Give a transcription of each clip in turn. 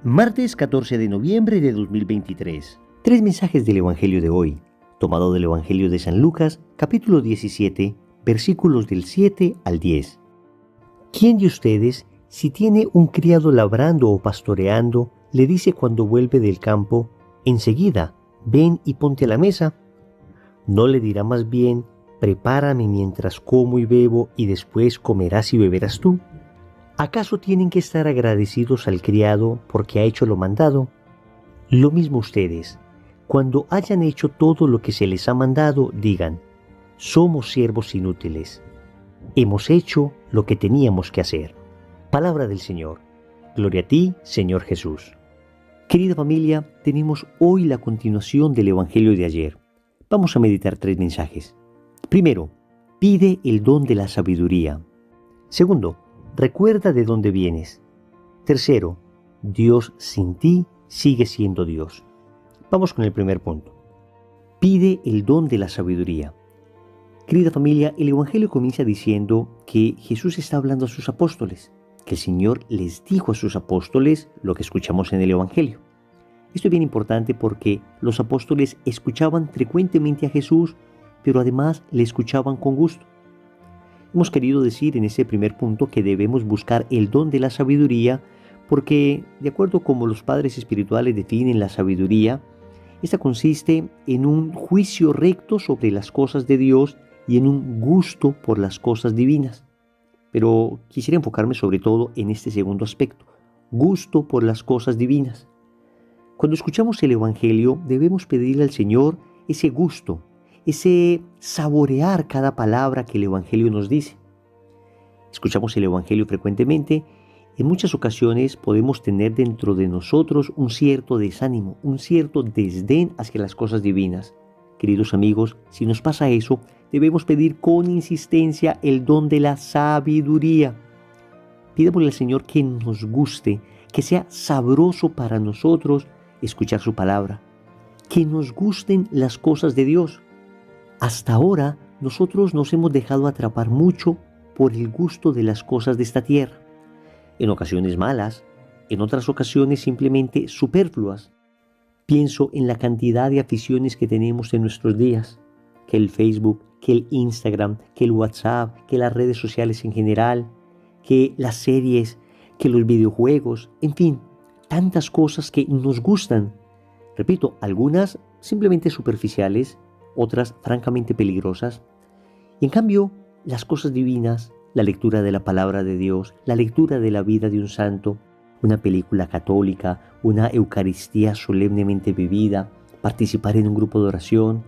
Martes 14 de noviembre de 2023. Tres mensajes del Evangelio de hoy, tomado del Evangelio de San Lucas, capítulo 17, versículos del 7 al 10. ¿Quién de ustedes, si tiene un criado labrando o pastoreando, le dice cuando vuelve del campo, enseguida, ven y ponte a la mesa? ¿No le dirá más bien, prepárame mientras como y bebo y después comerás y beberás tú? ¿Acaso tienen que estar agradecidos al criado porque ha hecho lo mandado? Lo mismo ustedes, cuando hayan hecho todo lo que se les ha mandado, digan, somos siervos inútiles. Hemos hecho lo que teníamos que hacer. Palabra del Señor. Gloria a ti, Señor Jesús. Querida familia, tenemos hoy la continuación del Evangelio de ayer. Vamos a meditar tres mensajes. Primero, pide el don de la sabiduría. Segundo, recuerda de dónde vienes. Tercero, Dios sin ti sigue siendo Dios. Vamos con el primer punto. Pide el don de la sabiduría. Querida familia, el Evangelio comienza diciendo que Jesús está hablando a sus apóstoles, que el Señor les dijo a sus apóstoles lo que escuchamos en el Evangelio. Esto es bien importante porque los apóstoles escuchaban frecuentemente a Jesús, pero además le escuchaban con gusto. Hemos querido decir en ese primer punto que debemos buscar el don de la sabiduría porque, de acuerdo como los padres espirituales definen la sabiduría, esta consiste en un juicio recto sobre las cosas de Dios y en un gusto por las cosas divinas. Pero quisiera enfocarme sobre todo en este segundo aspecto, gusto por las cosas divinas. Cuando escuchamos el Evangelio debemos pedirle al Señor ese gusto, ese saborear cada palabra que el Evangelio nos dice. Escuchamos el Evangelio frecuentemente. En muchas ocasiones podemos tener dentro de nosotros un cierto desánimo, un cierto desdén hacia las cosas divinas. Queridos amigos, si nos pasa eso, debemos pedir con insistencia el don de la sabiduría. Pidámosle al Señor que nos guste, que sea sabroso para nosotros escuchar su palabra, que nos gusten las cosas de Dios. Hasta ahora nosotros nos hemos dejado atrapar mucho por el gusto de las cosas de esta tierra. En ocasiones malas, en otras ocasiones simplemente superfluas. Pienso en la cantidad de aficiones que tenemos en nuestros días, que el Facebook, que el Instagram, que el WhatsApp, que las redes sociales en general, que las series, que los videojuegos, en fin, tantas cosas que nos gustan. Repito, algunas simplemente superficiales, otras francamente peligrosas. Y en cambio, las cosas divinas, la lectura de la palabra de Dios, la lectura de la vida de un santo, una película católica, una Eucaristía solemnemente vivida, participar en un grupo de oración,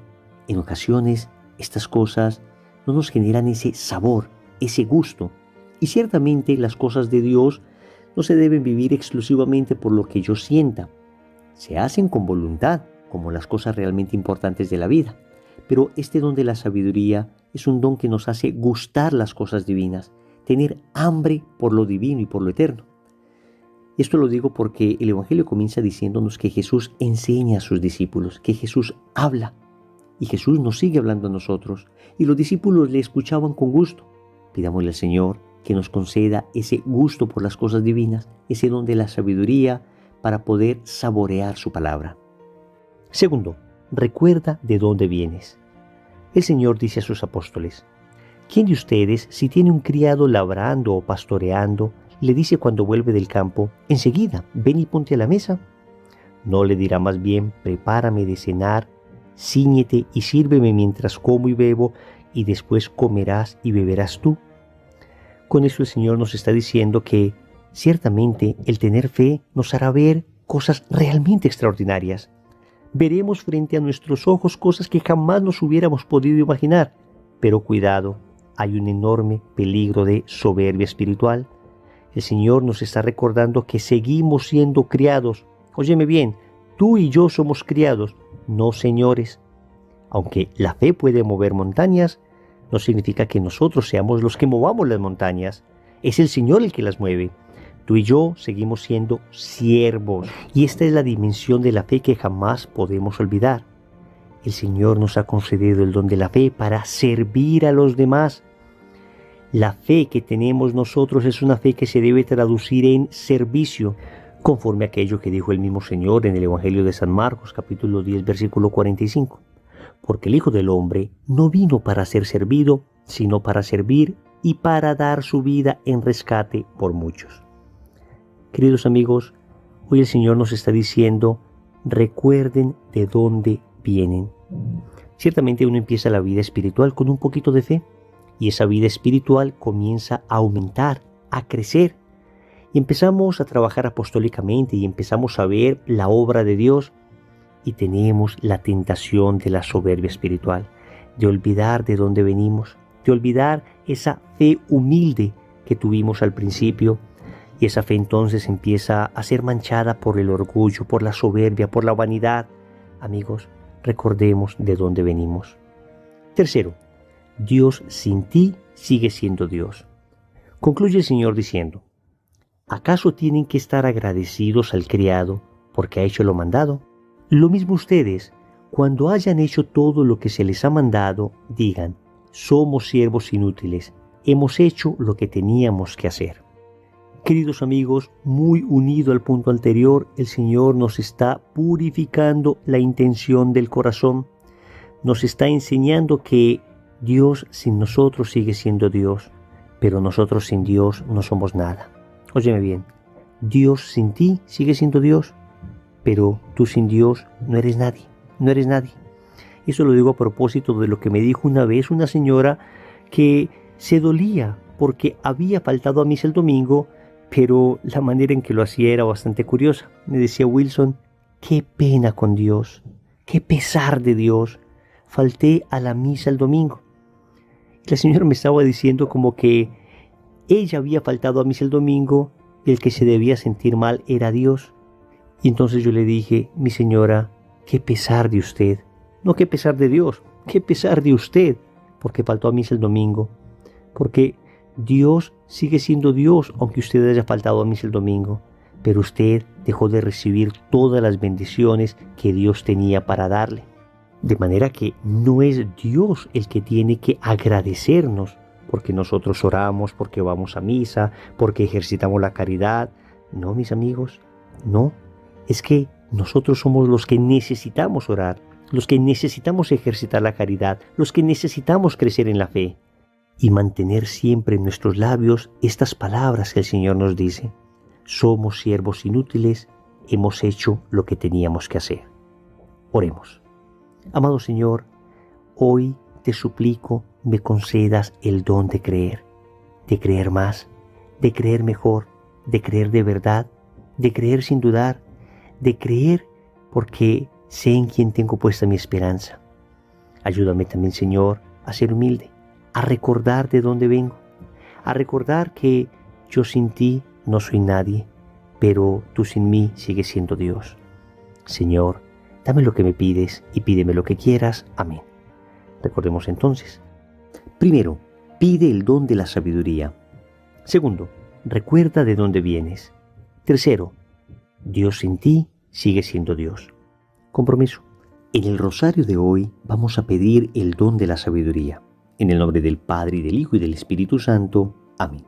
en ocasiones estas cosas no nos generan ese sabor, ese gusto. Y ciertamente las cosas de Dios no se deben vivir exclusivamente por lo que yo sienta. Se hacen con voluntad, como las cosas realmente importantes de la vida. Pero este don de la sabiduría es un don que nos hace gustar las cosas divinas, tener hambre por lo divino y por lo eterno. Esto lo digo porque el Evangelio comienza diciéndonos que Jesús enseña a sus discípulos, que Jesús habla. Y Jesús nos sigue hablando a nosotros. Y los discípulos le escuchaban con gusto. Pidámosle al Señor que nos conceda ese gusto por las cosas divinas, ese don de la sabiduría para poder saborear su palabra. Segundo, recuerda de dónde vienes. El Señor dice a sus apóstoles, ¿quién de ustedes, si tiene un criado labrando o pastoreando, le dice cuando vuelve del campo, enseguida, ven y ponte a la mesa? ¿No le dirá más bien, prepárame de cenar, cíñete y sírveme mientras como y bebo, y después comerás y beberás tú? Con eso el Señor nos está diciendo que, ciertamente, el tener fe nos hará ver cosas realmente extraordinarias. Veremos frente a nuestros ojos cosas que jamás nos hubiéramos podido imaginar. Pero cuidado, hay un enorme peligro de soberbia espiritual. El Señor nos está recordando que seguimos siendo criados. Óyeme bien, tú y yo somos criados, no señores. Aunque la fe puede mover montañas, no significa que nosotros seamos los que movamos las montañas. Es el Señor el que las mueve. Tú y yo seguimos siendo siervos. Y esta es la dimensión de la fe que jamás podemos olvidar. El Señor nos ha concedido el don de la fe para servir a los demás. La fe que tenemos nosotros es una fe que se debe traducir en servicio. conforme a aquello que dijo el mismo Señor en el Evangelio de San Marcos, capítulo 10, versículo 45. Porque el Hijo del Hombre no vino para ser servido, sino para servir y para dar su vida en rescate por muchos. Queridos amigos, hoy el Señor nos está diciendo, recuerden de dónde vienen. Ciertamente uno empieza la vida espiritual con un poquito de fe, y esa vida espiritual comienza a aumentar, a crecer. Y empezamos a trabajar apostólicamente y empezamos a ver la obra de Dios y tenemos la tentación de la soberbia espiritual, de olvidar de dónde venimos, de olvidar esa fe humilde que tuvimos al principio, y esa fe entonces empieza a ser manchada por el orgullo, por la soberbia, por la vanidad. Amigos, recordemos de dónde venimos. Tercero, Dios sin ti sigue siendo Dios. Concluye el Señor diciendo, ¿acaso tienen que estar agradecidos al criado porque ha hecho lo mandado? Lo mismo ustedes, cuando hayan hecho todo lo que se les ha mandado, digan, somos siervos inútiles, hemos hecho lo que teníamos que hacer. Queridos amigos, muy unido al punto anterior, el Señor nos está purificando la intención del corazón, nos está enseñando que Dios sin nosotros sigue siendo Dios, pero nosotros sin Dios no somos nada. Óyeme bien, Dios sin ti sigue siendo Dios, pero tú sin Dios no eres nadie, no eres nadie. Eso lo digo a propósito de lo que me dijo una vez una señora que se dolía porque había faltado a misa el domingo, pero la manera en que lo hacía era bastante curiosa. Me decía, Wilson, qué pena con Dios, qué pesar de Dios, falté a la misa el domingo. Y la señora me estaba diciendo como que ella había faltado a misa el domingo y el que se debía sentir mal era Dios. Y entonces yo le dije, mi señora, qué pesar de usted, no qué pesar de Dios, qué pesar de usted, porque faltó a misa el domingo, porque Dios sigue siendo Dios aunque usted haya faltado a misa el domingo, pero usted dejó de recibir todas las bendiciones que Dios tenía para darle. De manera que no es Dios el que tiene que agradecernos porque nosotros oramos, porque vamos a misa, porque ejercitamos la caridad. No, mis amigos, no. Es que nosotros somos los que necesitamos orar, los que necesitamos ejercitar la caridad, los que necesitamos crecer en la fe y mantener siempre en nuestros labios estas palabras que el Señor nos dice. Somos siervos inútiles, hemos hecho lo que teníamos que hacer. Oremos. Amado Señor, hoy te suplico me concedas el don de creer más, de creer mejor, de creer de verdad, de creer sin dudar, de creer porque sé en quién tengo puesta mi esperanza. Ayúdame también, Señor, a ser humilde, a recordar de dónde vengo, a recordar que yo sin ti no soy nadie, pero tú sin mí sigues siendo Dios. Señor, dame lo que me pides y pídeme lo que quieras. Amén. Recordemos entonces. Primero, pide el don de la sabiduría. Segundo, recuerda de dónde vienes. Tercero, Dios sin ti sigue siendo Dios. Compromiso. En el rosario de hoy vamos a pedir el don de la sabiduría. En el nombre del Padre, y del Hijo, y del Espíritu Santo. Amén.